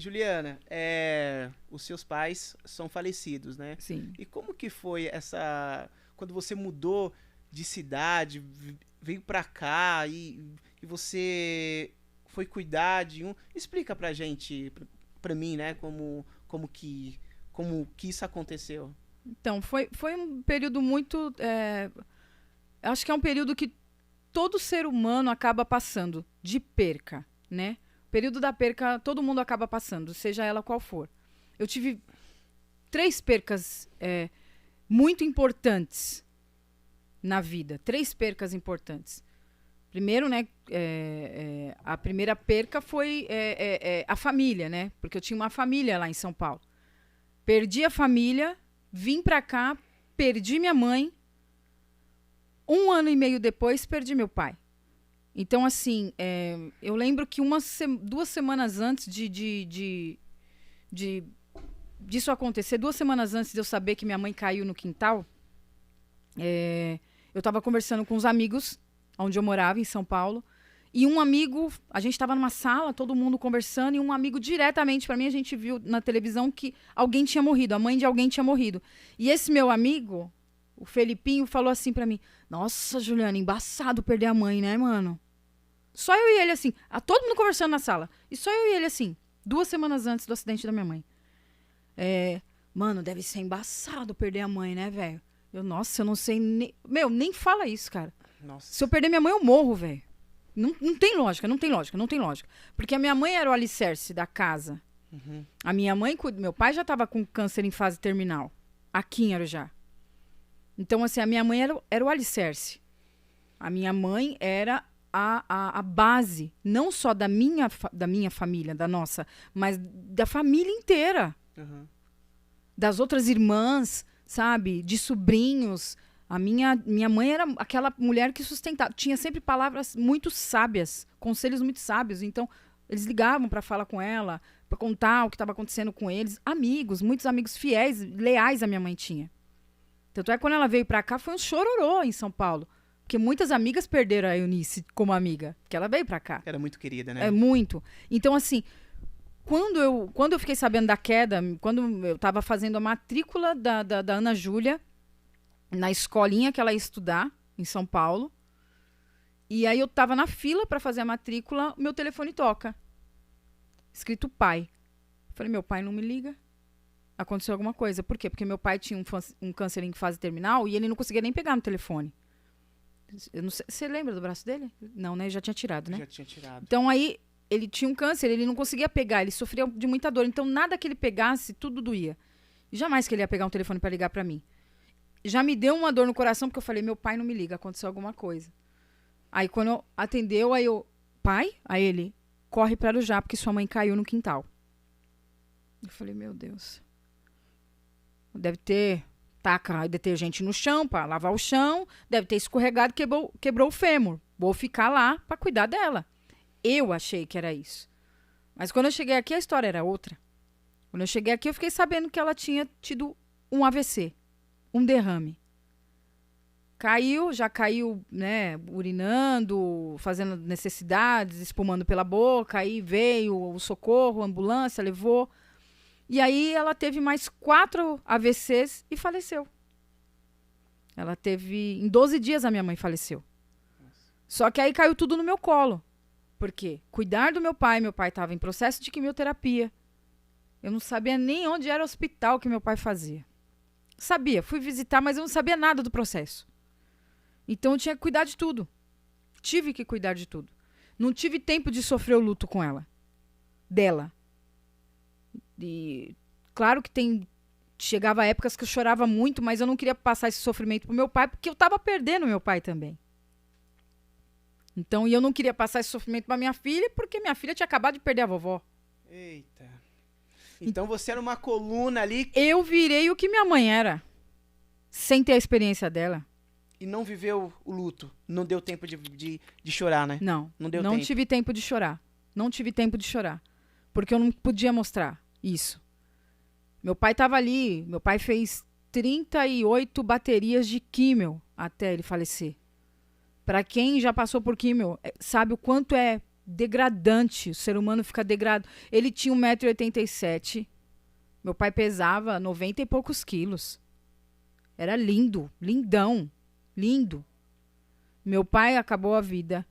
Juliana, os seus pais são falecidos, né? Sim. E como que foi quando você mudou de cidade, veio pra cá e você foi cuidar de um... Explica pra gente, pra mim, né, como que isso aconteceu. Então, foi um período muito... acho que é um período que todo ser humano acaba passando, de perca, né? O período da perca, todo mundo acaba passando, seja ela qual for. Eu tive 3 percas muito importantes na vida. 3 percas importantes. Primeiro, né, a primeira perca foi a família, né? Porque eu tinha uma família lá em São Paulo. Perdi a família, vim pra cá, perdi minha mãe. 1 ano e meio depois, perdi meu pai. Então, assim, eu lembro que 2 semanas antes disso acontecer, 2 semanas antes de eu saber que minha mãe caiu no quintal, eu estava conversando com os amigos, onde eu morava, em São Paulo, e um amigo, a gente estava numa sala, todo mundo conversando, e um amigo diretamente para mim, a gente viu na televisão que alguém tinha morrido, a mãe de alguém tinha morrido. E esse meu amigo, o Felipinho, falou assim para mim: nossa, Juliana, embaçado perder a mãe, né, mano? Só eu e ele, assim, todo mundo conversando na sala, e só eu e ele, assim, 2 semanas antes do acidente da minha mãe. Mano, deve ser embaçado perder a mãe, né, velho? Nossa, eu não sei nem... Meu, nem fala isso, cara. Nossa. Se eu perder minha mãe, eu morro, velho. Não tem lógica, não tem lógica, não tem lógica. Porque a minha mãe era o alicerce da casa. Uhum. A minha mãe, meu pai já tava com câncer em fase terminal. Aqui em Arujá. Então, assim, a minha mãe era o alicerce. A minha mãe era a base, não só da minha família, da nossa, mas da família inteira. Uhum. Das outras irmãs, sabe? De sobrinhos. A minha mãe era aquela mulher que sustentava. Tinha sempre palavras muito sábias, conselhos muito sábios. Então, eles ligavam para falar com ela, para contar o que estava acontecendo com eles. Amigos, muitos amigos fiéis, leais a minha mãe tinha. Tanto é que quando ela veio para cá, foi um chororô em São Paulo. Porque muitas amigas perderam a Eunice como amiga. Porque ela veio pra cá. Era muito querida, né? Muito. Então, assim, quando eu fiquei sabendo da queda, quando eu tava fazendo a matrícula da Ana Júlia, na escolinha que ela ia estudar, em São Paulo, e aí eu tava na fila pra fazer a matrícula, meu telefone toca. Escrito pai. Falei, meu pai não me liga. Aconteceu alguma coisa. Por quê? Porque meu pai tinha um câncer em fase terminal e ele não conseguia nem pegar no telefone. Eu não sei, você lembra do braço dele? Não, né? Já tinha tirado, né? Já tinha tirado. Então aí, ele tinha um câncer, ele não conseguia pegar, ele sofria de muita dor. Então nada que ele pegasse, tudo doía. Jamais que ele ia pegar um telefone para ligar para mim. Já me deu uma dor no coração, porque eu falei, meu pai não me liga, aconteceu alguma coisa. Aí quando eu atendeu, aí eu, pai? Aí ele, corre para Arujá, porque sua mãe caiu no quintal. Eu falei, meu Deus. Deve ter taca detergente no chão para lavar o chão, deve ter escorregado, quebrou o fêmur. Vou ficar lá para cuidar dela. Eu achei que era isso. Mas quando eu cheguei aqui, a história era outra. Quando eu cheguei aqui, eu fiquei sabendo que ela tinha tido um AVC, um derrame. Já caiu, né, urinando, fazendo necessidades, espumando pela boca, aí veio o socorro, a ambulância, levou. E aí ela teve mais 4 AVCs e faleceu. Ela teve... Em 12 dias a minha mãe faleceu. Nossa. Só que aí caiu tudo no meu colo. Por quê? Cuidar do meu pai estava em processo de quimioterapia. Eu não sabia nem onde era o hospital que meu pai fazia. Sabia, fui visitar, mas eu não sabia nada do processo. Então eu tinha que cuidar de tudo. Tive que cuidar de tudo. Não tive tempo de sofrer o luto com ela. Dela. E claro que chegava épocas que eu chorava muito, mas eu não queria passar esse sofrimento pro meu pai, porque eu estava perdendo meu pai também. Então, e eu não queria passar esse sofrimento pra minha filha, porque minha filha tinha acabado de perder a vovó. Eita. Então você era uma coluna ali. Eu virei o que minha mãe era, sem ter a experiência dela. E não viveu o luto. Não deu tempo de chorar, né? Não. Não deu não tempo. Tive tempo de chorar. Não tive tempo de chorar. Porque eu não podia mostrar isso. Meu pai estava ali. Meu pai fez 38 baterias de químio até ele falecer. Para quem já passou por químio, sabe o quanto é degradante. O ser humano fica degradado. Ele tinha 1,87 m. Meu pai pesava 90 e poucos quilos. Era lindo, lindão, lindo. Meu pai acabou a vida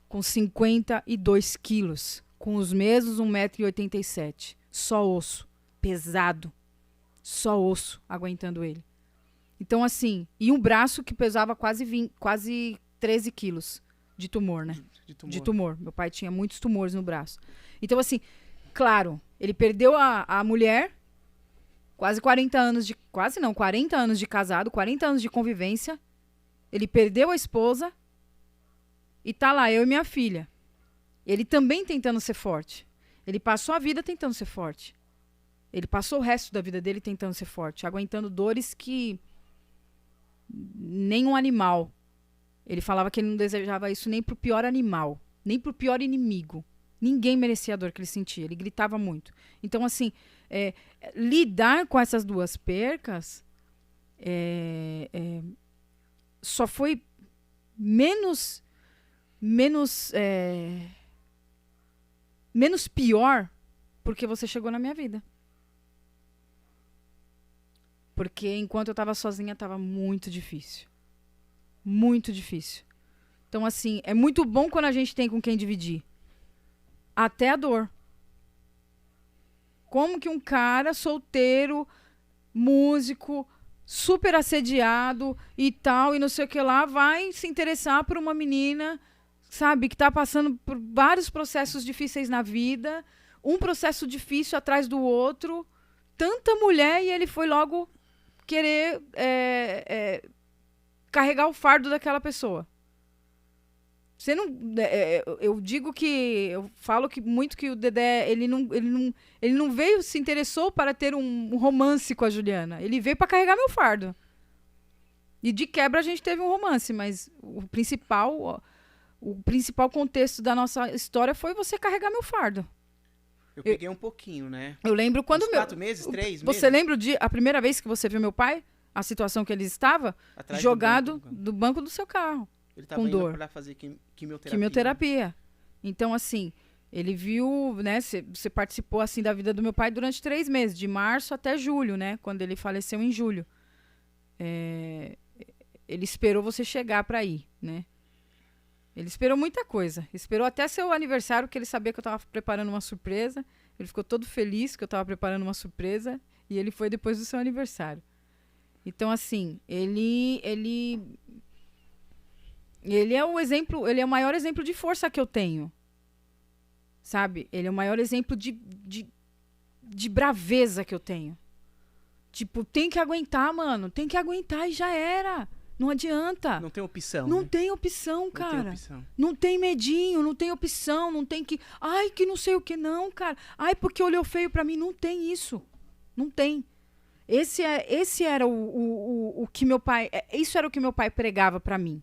com 52 quilos, com os mesmos 1,87 m. Só osso, pesado. Só osso aguentando ele. Então, assim, e um braço que pesava quase 13 quilos de tumor, né? De tumor. Meu pai tinha muitos tumores no braço. Então, assim, claro, ele perdeu a mulher, quase 40 anos de... Quase não, 40 anos de casado, 40 anos de convivência. Ele perdeu a esposa e tá lá, eu e minha filha. Ele também tentando ser forte. Ele passou a vida tentando ser forte. Ele passou o resto da vida dele tentando ser forte, aguentando dores que nem um animal. Ele falava que ele não desejava isso nem pro pior animal, nem pro pior inimigo. Ninguém merecia a dor que ele sentia. Ele gritava muito. Então, assim, lidar com essas duas percas só foi menos pior porque você chegou na minha vida. Porque enquanto eu estava sozinha, estava muito difícil. Muito difícil. Então, assim, é muito bom quando a gente tem com quem dividir. Até a dor. Como que um cara solteiro, músico, super assediado e tal, e não sei o que lá, vai se interessar por uma menina, sabe, que está passando por vários processos difíceis na vida, um processo difícil atrás do outro, tanta mulher, e ele foi logo querer carregar o fardo daquela pessoa. Você não, eu digo que, eu falo que muito que o Dedé, ele não veio, se interessou para ter um romance com a Juliana. Ele veio para carregar meu fardo. E de quebra a gente teve um romance, mas o principal contexto da nossa história foi você carregar meu fardo. Eu peguei um pouquinho, né? Eu lembro quando... Uns 4 meses, 3 meses? Você lembra a primeira vez que você viu meu pai? A situação que ele estava? Atrás jogado do banco do seu carro. Ele estava com indo dor. para fazer quimioterapia. Quimioterapia. Então, assim, ele viu, né? Você participou, assim, da vida do meu pai durante 3 meses, de março até julho, né? Quando ele faleceu em julho. Ele esperou você chegar para ir, né? Ele esperou muita coisa. Esperou até seu aniversário, que ele sabia que eu estava preparando uma surpresa. Ele ficou todo feliz que eu estava preparando uma surpresa. E ele foi depois do seu aniversário. Então, assim, ele é o exemplo, ele é o maior exemplo de força que eu tenho. Sabe? Ele é o maior exemplo de braveza que eu tenho. Tipo, tem que aguentar, mano. Tem que aguentar e já era. Não adianta. Não tem opção. Não né? tem opção, cara. Não tem opção. Não tem medinho, não tem opção, não tem que... Ai, que não sei o que não, cara. Ai, porque olhou feio pra mim. Não tem isso. Não tem. Esse era o que meu pai... Isso era o que meu pai pregava pra mim.